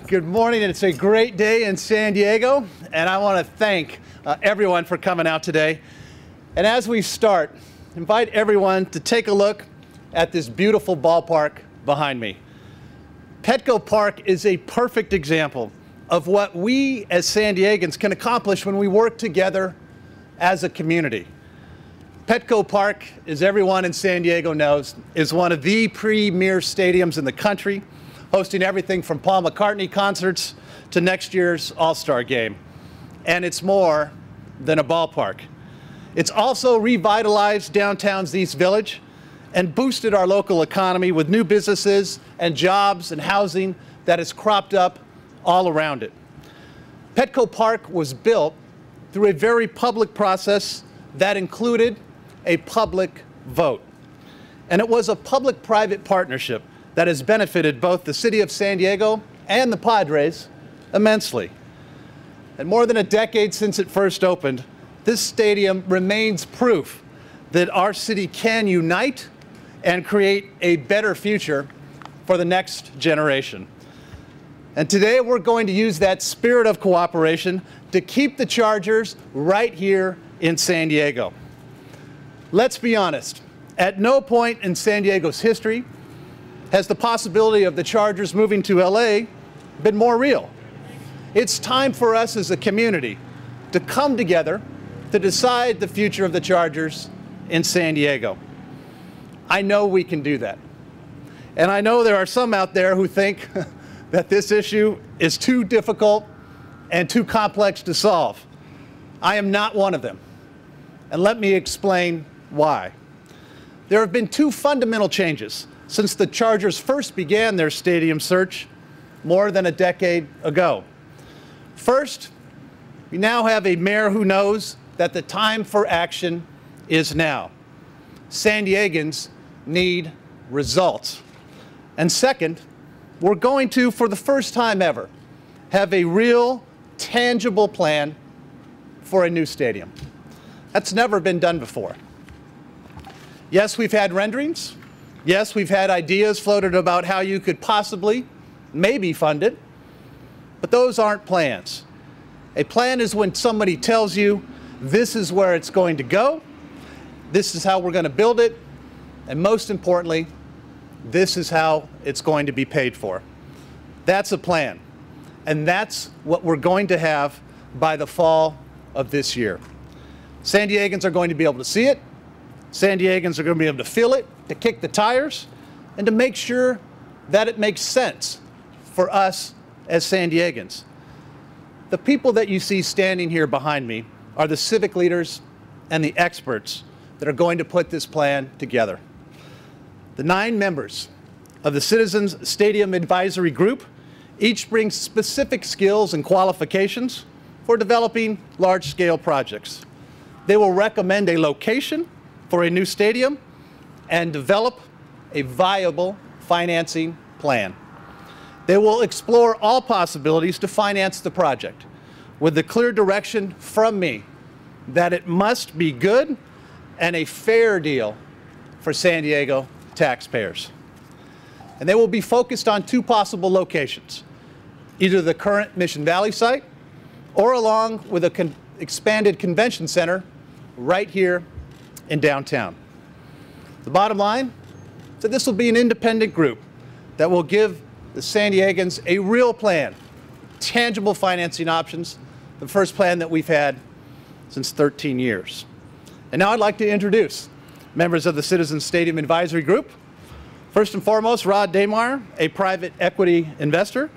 Good morning, and it's a great day in San Diego, and I want to thank everyone for coming out today. And as we start, invite everyone to take a look at this beautiful ballpark behind me. Petco Park is a perfect example of what we as San Diegans can accomplish when we work together as a community. Petco Park, as everyone in San Diego knows, is one of the premier stadiums in the country, hosting everything from Paul McCartney concerts to next year's All-Star Game. And it's more than a ballpark. It's also revitalized downtown's East Village and boosted our local economy with new businesses and jobs and housing that has cropped up all around it. Petco Park was built through a very public process that included a public vote. And it was a public-private partnership that has benefited both the city of San Diego and the Padres immensely. And more than a decade since it first opened, this stadium remains proof that our city can unite and create a better future for the next generation. And today we're going to use that spirit of cooperation to keep the Chargers right here in San Diego. Let's be honest, at no point in San Diego's history has the possibility of the Chargers moving to LA been more real. It's time for us as a community to come together to decide the future of the Chargers in San Diego. I know we can do that. And I know there are some out there who think that this issue is too difficult and too complex to solve. I am not one of them. And let me explain why. There have been two fundamental changes since the Chargers first began their stadium search more than a decade ago. First, we now have a mayor who knows that the time for action is now. San Diegans need results. And second, we're going to, for the first time ever, have a real, tangible plan for a new stadium. That's never been done before. Yes, we've had renderings. Yes, we've had ideas floated about how you could possibly, maybe fund it, but those aren't plans. A plan is when somebody tells you this is where it's going to go, this is how we're going to build it, and most importantly, this is how it's going to be paid for. That's a plan, and that's what we're going to have by the fall of this year. San Diegans are going to be able to see it. San Diegans are going to be able to feel it, to kick the tires, and to make sure that it makes sense for us as San Diegans. The people that you see standing here behind me are the civic leaders and the experts that are going to put this plan together. The 9 members of the Citizens Stadium Advisory Group each bring specific skills and qualifications for developing large-scale projects. They will recommend a location for a new stadium and develop a viable financing plan. They will explore all possibilities to finance the project with the clear direction from me that it must be good and a fair deal for San Diego taxpayers. And they will be focused on 2 possible locations, either the current Mission Valley site or along with an expanded convention center right here in downtown. The bottom line is that this will be an independent group that will give the San Diegans a real plan, tangible financing options, the first plan that we've had since 13 years. And now I'd like to introduce members of the Citizens Stadium Advisory Group. First and foremost, Rod Daymar, a private equity investor.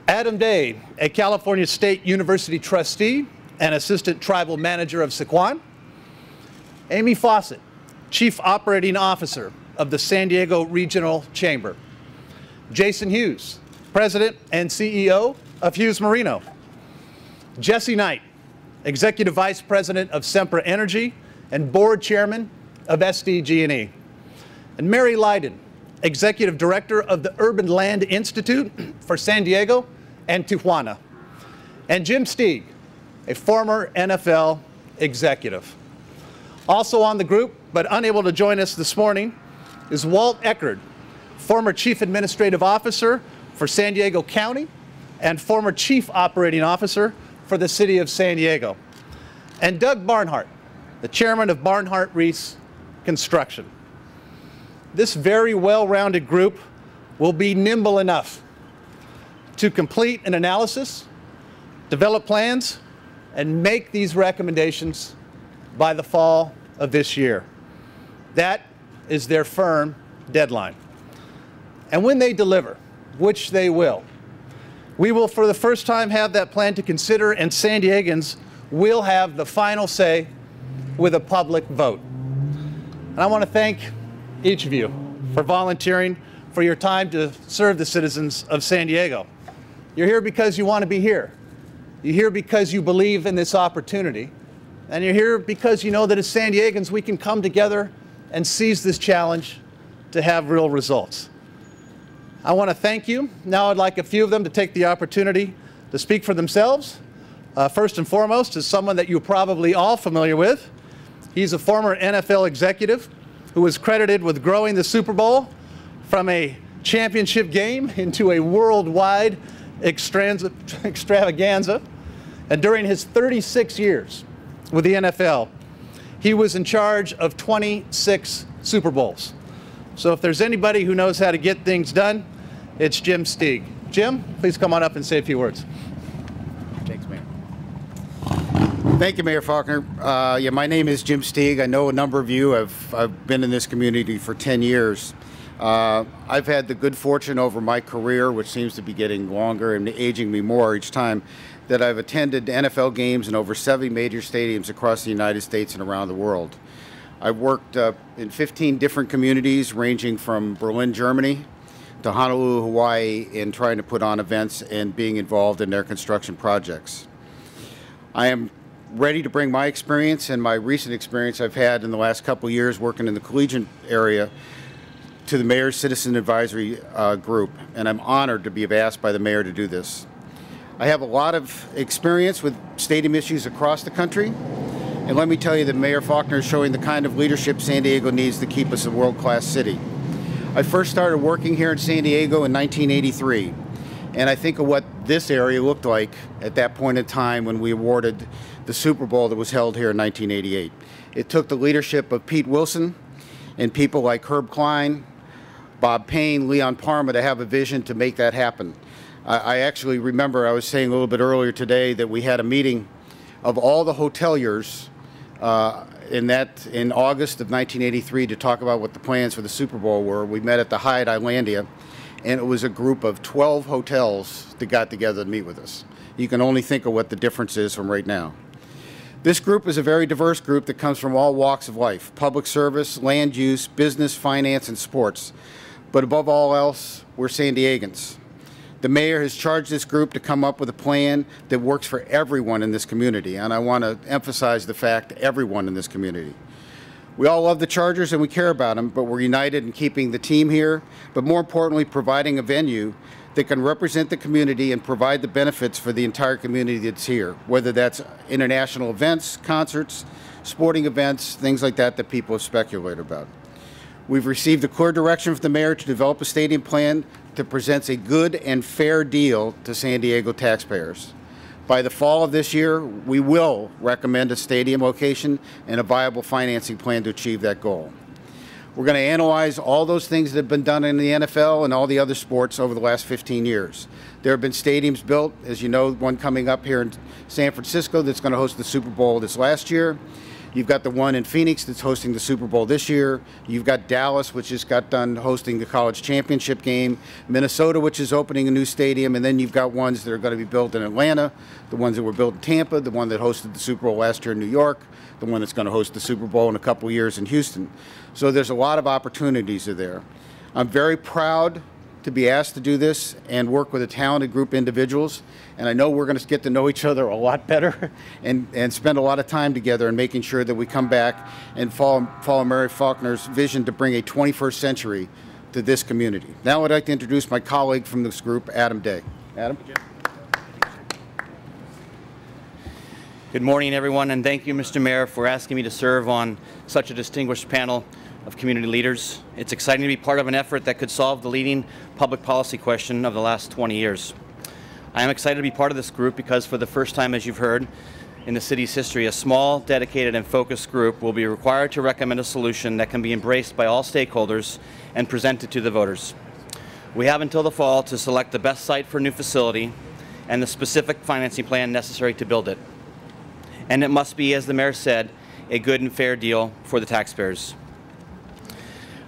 Adam Day, a California State University trustee and assistant tribal manager of Sequan. Amy Faucet, Chief Operating Officer of the San Diego Regional Chamber. Jason Hughes, President and CEO of Hughes Marino. Jesse Knight, Executive Vice President of Sempra Energy and Board Chairman of SDG&E. And Mary Lydon, Executive Director of the Urban Land Institute for San Diego and Tijuana. And Jim Stieg, a former NFL executive. Also on the group, but unable to join us this morning, is Walt Eckerd, former Chief Administrative Officer for San Diego County and former Chief Operating Officer for the City of San Diego. And Doug Barnhart, the Chairman of Barnhart Reese Construction. This very well-rounded group will be nimble enough to complete an analysis, develop plans, and make these recommendations by the fall of this year. That is their firm deadline. And when they deliver, which they will, we will for the first time have that plan to consider, and San Diegans will have the final say with a public vote. And I want to thank each of you for volunteering for your time to serve the citizens of San Diego. You're here because you want to be here. You're here because you believe in this opportunity. And you're here because you know that as San Diegans we can come together and seize this challenge to have real results. I want to thank you. Now I'd like a few of them to take the opportunity to speak for themselves. First and foremost is someone that you're probably all familiar with. He's a former NFL executive who was credited with growing the Super Bowl from a championship game into a worldwide extravaganza. And during his 36 years with the NFL, he was in charge of 26 Super Bowls. So if there's anybody who knows how to get things done, it's Jim Stieg. Jim, please come on up and say a few words. Thanks, Mayor. Thank you, Mayor Faulconer. Yeah, my name is Jim Stieg. I know a number of you. I've been in this community for 10 years. I've had the good fortune over my career, which seems to be getting longer and aging me more each time, that I've attended NFL games in over 70 major stadiums across the United States and around the world. I've worked in 15 different communities, ranging from Berlin, Germany, to Honolulu, Hawaii, in trying to put on events and being involved in their construction projects. I am ready to bring my experience and my recent experience I've had in the last couple of years working in the collegiate area to the Mayor's Citizen Advisory Group, and I'm honored to be asked by the Mayor to do this. I have a lot of experience with stadium issues across the country, and let me tell you that Mayor Faulconer is showing the kind of leadership San Diego needs to keep us a world-class city. I first started working here in San Diego in 1983, and I think of what this area looked like at that point in time when we awarded the Super Bowl that was held here in 1988. It took the leadership of Pete Wilson and people like Herb Klein, Bob Payne, Leon Parma to have a vision to make that happen. I actually remember, I was saying a little bit earlier today, that we had a meeting of all the hoteliers in August of 1983 to talk about what the plans for the Super Bowl were. We met at the Hyatt Islandia, and it was a group of 12 hotels that got together to meet with us. You can only think of what the difference is from right now. This group is a very diverse group that comes from all walks of life: public service, land use, business, finance, and sports. But above all else, we're San Diegans. The Mayor has charged this group to come up with a plan that works for everyone in this community, and I want to emphasize the fact everyone in this community. We all love the Chargers and we care about them, but we're united in keeping the team here, but more importantly, providing a venue that can represent the community and provide the benefits for the entire community that's here, whether that's international events, concerts, sporting events, things like that that people have speculated about. We've received a clear direction from the Mayor to develop a stadium plan that presents a good and fair deal to San Diego taxpayers. By the fall of this year, we will recommend a stadium location and a viable financing plan to achieve that goal. We're going to analyze all those things that have been done in the NFL and all the other sports over the last 15 years. There have been stadiums built, as you know, one coming up here in San Francisco that's going to host the Super Bowl this last year. You've got the one in Phoenix that's hosting the Super Bowl this year. You've got Dallas, which just got done hosting the college championship game. Minnesota, which is opening a new stadium. And then you've got ones that are going to be built in Atlanta, the ones that were built in Tampa, the one that hosted the Super Bowl last year in New York, the one that's going to host the Super Bowl in a couple of years in Houston. So there's a lot of opportunities there. I'm very proud to be asked to do this and work with a talented group of individuals. And I know we're going to get to know each other a lot better and spend a lot of time together in making sure that we come back and follow Mayor Faulconer's vision to bring a 21st century to this community. Now I'd like to introduce my colleague from this group, Adam Day. Adam? Good morning, everyone, and thank you, Mr. Mayor, for asking me to serve on such a distinguished panel of community leaders. It's exciting to be part of an effort that could solve the leading public policy question of the last 20 years. I am excited to be part of this group because for the first time, as you've heard, in the city's history, a small, dedicated, and focused group will be required to recommend a solution that can be embraced by all stakeholders and presented to the voters. We have until the fall to select the best site for a new facility and the specific financing plan necessary to build it. And it must be, as the mayor said, a good and fair deal for the taxpayers.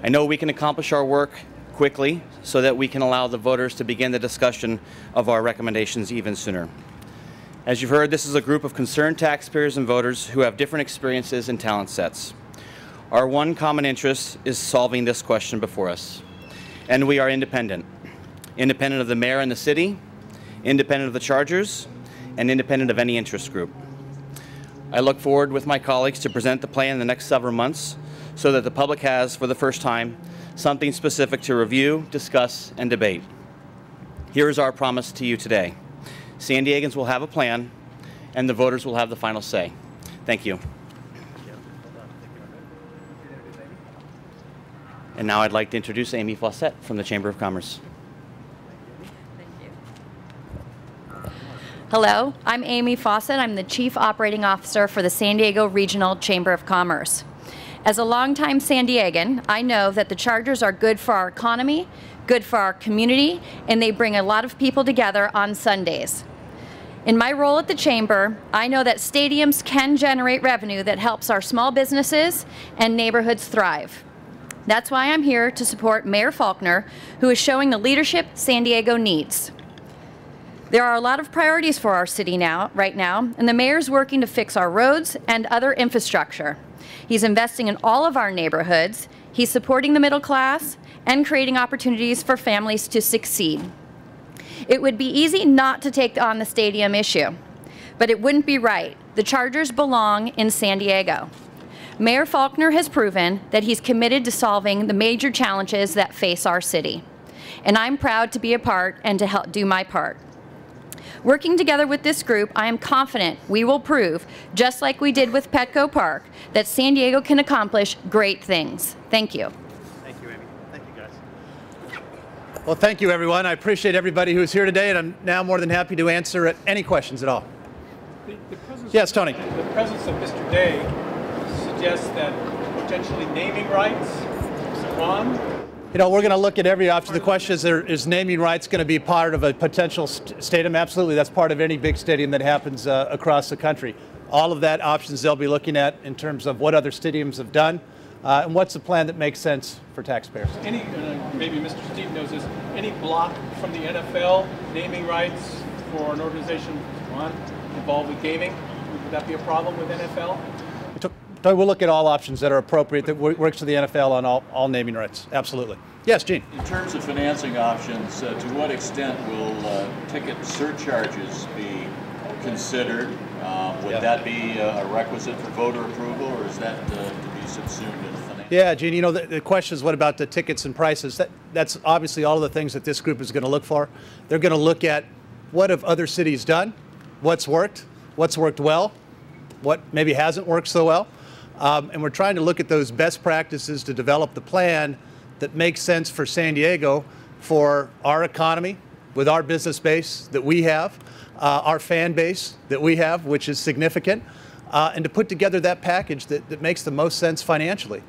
I know we can accomplish our work quickly so that we can allow the voters to begin the discussion of our recommendations even sooner. As you've heard, this is a group of concerned taxpayers and voters who have different experiences and talent sets. Our one common interest is solving this question before us. And we are independent. Independent of the mayor and the city, independent of the chargers, and independent of any interest group. I look forward with my colleagues to present the plan in the next several months so that the public has, for the first time, something specific to review, discuss, and debate. Here is our promise to you today. San Diegans will have a plan, and the voters will have the final say. Thank you. And now I'd like to introduce Amy Faucet from the Chamber of Commerce. Hello, I'm Amy Faucet. I'm the Chief Operating Officer for the San Diego Regional Chamber of Commerce. As a longtime San Diegan, I know that the chargers are good for our economy, good for our community, and they bring a lot of people together on Sundays. In my role at the Chamber, I know that stadiums can generate revenue that helps our small businesses and neighborhoods thrive. That's why I'm here to support Mayor Faulconer, who is showing the leadership San Diego needs. There are a lot of priorities for our city right now, and the mayor's working to fix our roads and other infrastructure. He's investing in all of our neighborhoods, he's supporting the middle class, and creating opportunities for families to succeed. It would be easy not to take on the stadium issue, but it wouldn't be right. The Chargers belong in San Diego. Mayor Faulconer has proven that he's committed to solving the major challenges that face our city, and I'm proud to be a part and to help do my part. Working together with this group, I am confident we will prove, just like we did with Petco Park, that San Diego can accomplish great things. Thank you. Thank you, Amy. Thank you, guys. Well, thank you, everyone. I appreciate everybody who's here today, and I'm now more than happy to answer any questions at all. Yes, Tony. The presence of Mr. Day suggests that potentially naming rights, Mr. Juan. You know, we're going to look at every option. The question is naming rights going to be part of a potential stadium? Absolutely. That's part of any big stadium that happens across the country. All of that options they'll be looking at in terms of what other stadiums have done and what's the plan that makes sense for taxpayers. Any, maybe Mr. Stieg knows this, any block from the NFL naming rights for an organization involved with gaming? Would that be a problem with NFL? We'll look at all options that are appropriate that works for the NFL on all naming rights. Absolutely. Yes, Gene. In terms of financing options, to what extent will ticket surcharges be considered? Would that be a requisite for voter approval, or is that to be subsumed in the financing? Yeah, Gene, you know, the question is what about the tickets and prices? That's obviously all of the things that this group is going to look for. They're going to look at what have other cities done, what's worked well, what maybe hasn't worked so well. And we're trying to look at those best practices to develop the plan that makes sense for San Diego, for our economy, with our business base that we have, our fan base that we have, which is significant, and to put together that package that makes the most sense financially.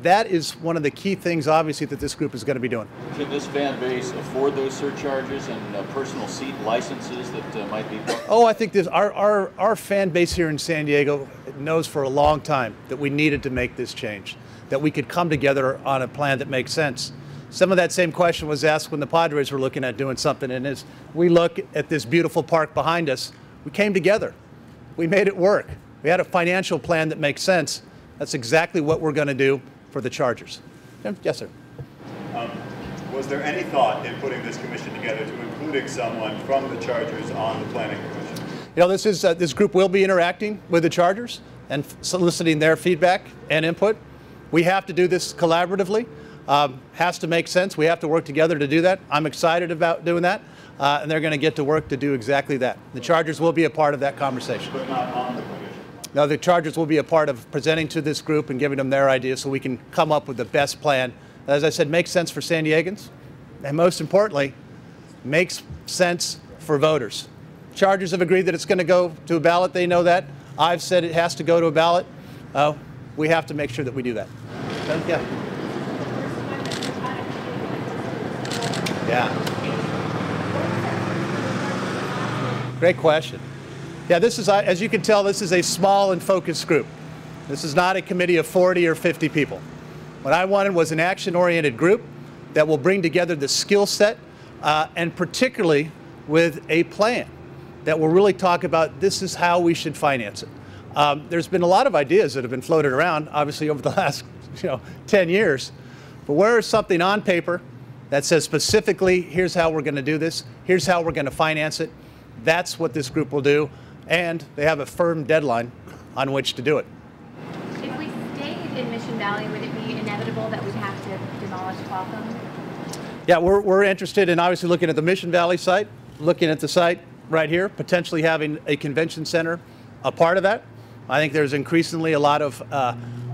That is one of the key things, obviously, that this group is going to be doing. Can this fan base afford those surcharges and personal seat licenses that might be? Oh, I think our fan base here in San Diego knows for a long time that we needed to make this change, that we could come together on a plan that makes sense. Some of that same question was asked when the Padres were looking at doing something, and as we look at this beautiful park behind us, we came together. We made it work. We had a financial plan that makes sense. That's exactly what we're going to do for the Chargers. Yes, sir. Was there any thought in putting this commission together to including someone from the Chargers on the planning commission? You know, this group will be interacting with the Chargers and soliciting their feedback and input. We have to do this collaboratively. Has to make sense. We have to work together to do that. I'm excited about doing that, and they're going to get to work to do exactly that. The Chargers will be a part of that conversation. But not on the commission? Now, the Chargers will be a part of presenting to this group and giving them their ideas so we can come up with the best plan. As I said, makes sense for San Diegans, and most importantly, makes sense for voters. Chargers have agreed that it's going to go to a ballot. They know that. I've said it has to go to a ballot. We have to make sure that we do that. Yeah. Yeah. Great question. Yeah, this is, as you can tell, this is a small and focused group. This is not a committee of 40 or 50 people. What I wanted was an action-oriented group that will bring together the skill set and particularly with a plan that will really talk about this is how we should finance it. There's been a lot of ideas that have been floated around, obviously, over the last 10 years. But where is something on paper that says specifically, here's how we're going to do this, here's how we're going to finance it? That's what this group will do, and they have a firm deadline on which to do it. If we stayed in Mission Valley, would it be inevitable that we'd have to demolish Faulconer? Yeah, we're interested in obviously looking at the Mission Valley site, looking at the site right here, potentially having a convention center a part of that. I think there's increasingly a lot of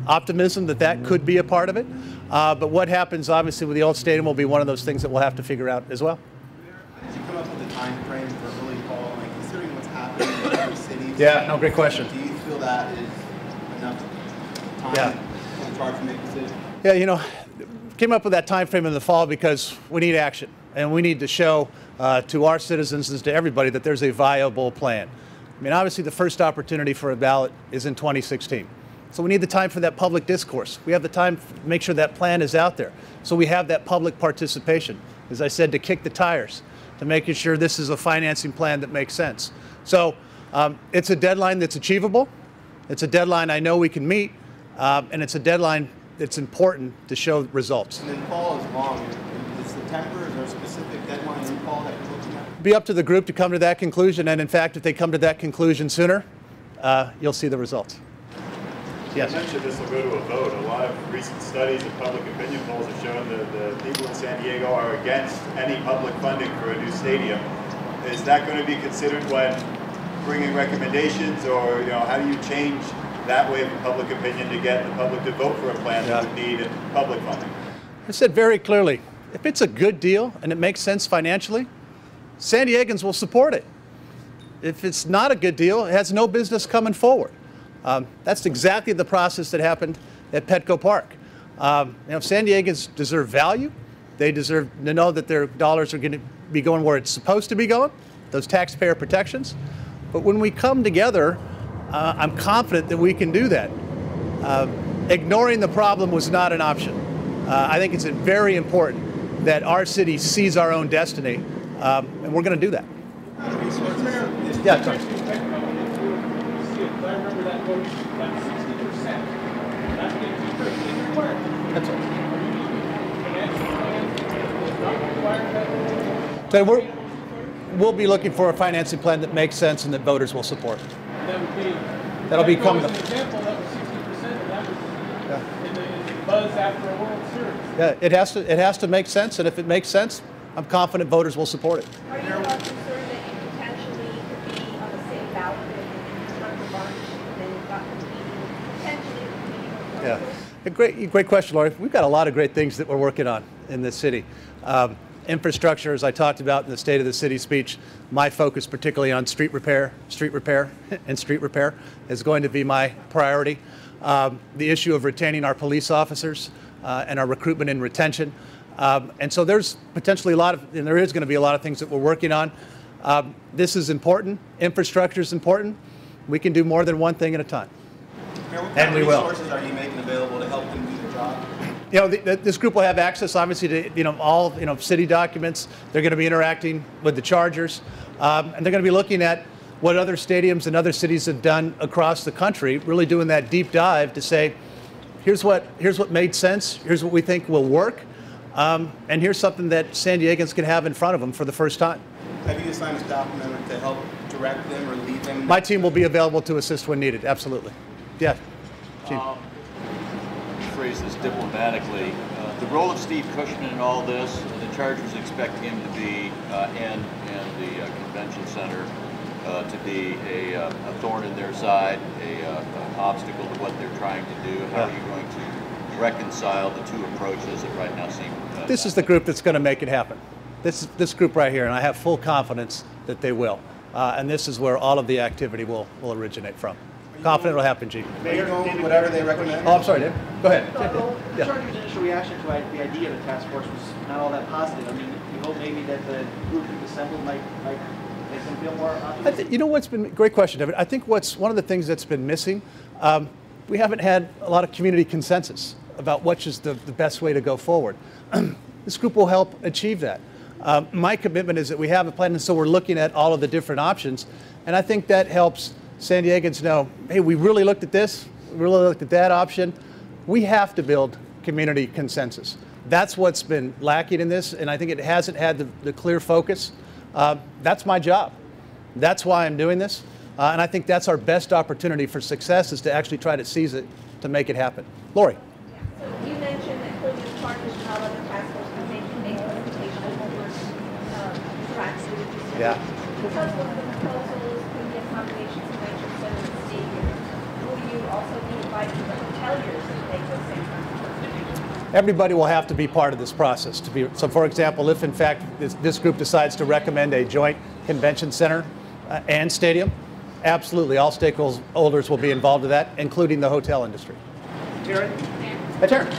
optimism that that could be a part of it. But what happens obviously with the old stadium will be one of those things that we'll have to figure out as well. How did you come up with the time frame for early fall, like considering what's happening in other cities? Yeah, no, great question. Do you feel that is enough time for the charge to make a decision? Yeah, came up with that time frame in the fall because we need action, and we need to show to our citizens and to everybody that there's a viable plan. I mean, obviously the first opportunity for a ballot is in 2016. So we need the time for that public discourse. We have the time to make sure that plan is out there. So we have that public participation, as I said, to kick the tires, to making sure this is a financing plan that makes sense. So it's a deadline that's achievable. It's a deadline I know we can meet, and it's a deadline that's important to show results. And then fall is long. Is September, is there a specific deadline in fall that you're looking at? It'll be up to the group to come to that conclusion, and in fact, if they come to that conclusion sooner, you'll see the results. Yes. You mentioned this will go to a vote. A lot of recent studies and public opinion polls have shown that the people in San Diego are against any public funding for a new stadium. Is that going to be considered when bringing recommendations, or how do you change that way of public opinion to get the public to vote for a plan that would need public funding? I said very clearly, if it's a good deal and it makes sense financially, San Diegans will support it. If it's not a good deal, it has no business coming forward. That's exactly the process that happened at Petco Park. San Diegans deserve value. They deserve to know that their dollars are going to be going where it's supposed to be going, those taxpayer protections. But when we come together, I'm confident that we can do that. Ignoring the problem was not an option. I think it's very important that our city sees our own destiny, and we're going to do that. Yeah, Tom. I remember that vote, that 60%. That's getting too required. That's all. Are you So we'll be looking for a financing plan that makes sense and that voters will support. That'll be coming. An example, that was 60%, and that was in the buzz after a World Series. Yeah, it has to make sense, and if it makes sense, I'm confident voters will support it. Are you concerned that you potentially could be on the same ballot in terms of lunch, and then you've got potentially competing? Yeah, great question, Lori. We've got a lot of great things that we're working on in this city. Infrastructure, as I talked about in the State of the City speech, my focus particularly on street repair, and street repair is going to be my priority. The issue of retaining our police officers and our recruitment and retention. And so there's potentially and there is going to be a lot of things that we're working on. This is important. Infrastructure is important. We can do more than one thing at a time. And we will. What resources are you making available to help them do their job? This group will have access, obviously, to all city documents. They're going to be interacting with the Chargers, and they're going to be looking at what other stadiums and other cities have done across the country. Really doing that deep dive to say, here's what made sense. Here's what we think will work, and here's something that San Diegans can have in front of them for the first time. Have you assigned a staff member to help direct them or lead them? My team will be available to assist when needed. Absolutely. Yeah. Chief. Phrase this diplomatically, the role of Steve Cushman in all this, the Chargers expect him to be, and the convention center, to be a thorn in their side, an obstacle to what they're trying to do? How are you going to reconcile the two approaches that right now seem? This is the group that's going to make it happen. This group right here, and I have full confidence that they will. And this is where all of the activity will originate from. Confident it'll happen, G. Mayor, whatever they recommend. Oh, I'm sorry, Dave. Go ahead. The Charter's initial reaction to the idea of the task force was not all that positive. I mean, we hope maybe that the group that's assembled might make them feel more optimistic. You know what's been, great question, David. I think one of the things that's been missing, we haven't had a lot of community consensus about which is the best way to go forward. This group will help achieve that. My commitment is that we have a plan, and so we're looking at all of the different options, and I think that helps San Diegans know, hey, we really looked at this, we really looked at that option. We have to build community consensus. That's what's been lacking in this, and I think it hasn't had the clear focus. That's my job. That's why I'm doing this, and I think that's our best opportunity for success, is to actually try to seize it, to make it happen. Lori. Yeah. So you mentioned that clearly the Charter's not on the task force to make a presentation of what we're trying to do. Yeah. Because one of the proposals could be accommodations convention center in Stieg, will you also be inviting the hoteliers to make those same contributions? Everybody will have to be part of this process. So, for example, if in fact this group decides to recommend a joint convention center and stadium, absolutely all stakeholders will be involved in that, including the hotel industry. Taryn? Hey, Taryn.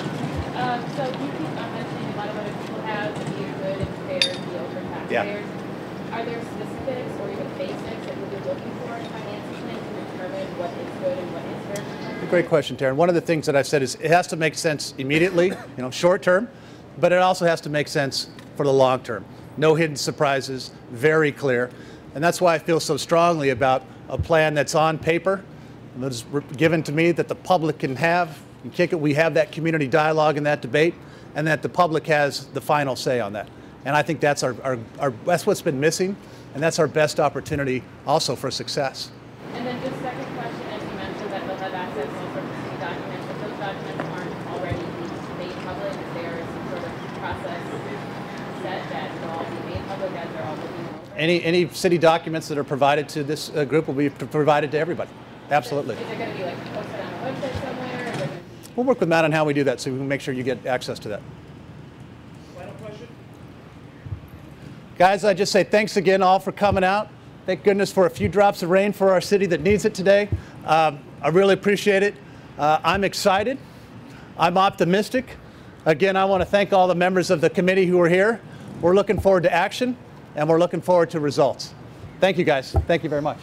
So you keep on mentioning a lot of other people have to be a good and fair deal for taxpayers. Yeah. Are there specifics or even basics that we'll be looking for in financing plan to determine what is good and what is fair? Great question, Taryn. One of the things that I've said is it has to make sense immediately, short term, but it also has to make sense for the long term. No hidden surprises, very clear. And that's why I feel so strongly about a plan that's on paper, that is given to me, that the public can have. We have that community dialogue and that debate, and that the public has the final say on that. And I think that's that's what's been missing, and that's our best opportunity also for success. And then just second question, as you mentioned that they'll have access to all sorts of city documents, if those documents aren't already made public, is there some sort of process set that they'll all be made public as they're all looking over? Any city documents that are provided to this group will be provided to everybody. Absolutely. Is it going to be like posted on a website somewhere? Or is it gonna... We'll work with Matt on how we do that, so we can make sure you get access to that. Final question? Guys, I just say thanks again all for coming out. Thank goodness for a few drops of rain for our city that needs it today. I really appreciate it. I'm excited. I'm optimistic. Again, I want to thank all the members of the committee who are here. We're looking forward to action, and we're looking forward to results. Thank you, guys. Thank you very much.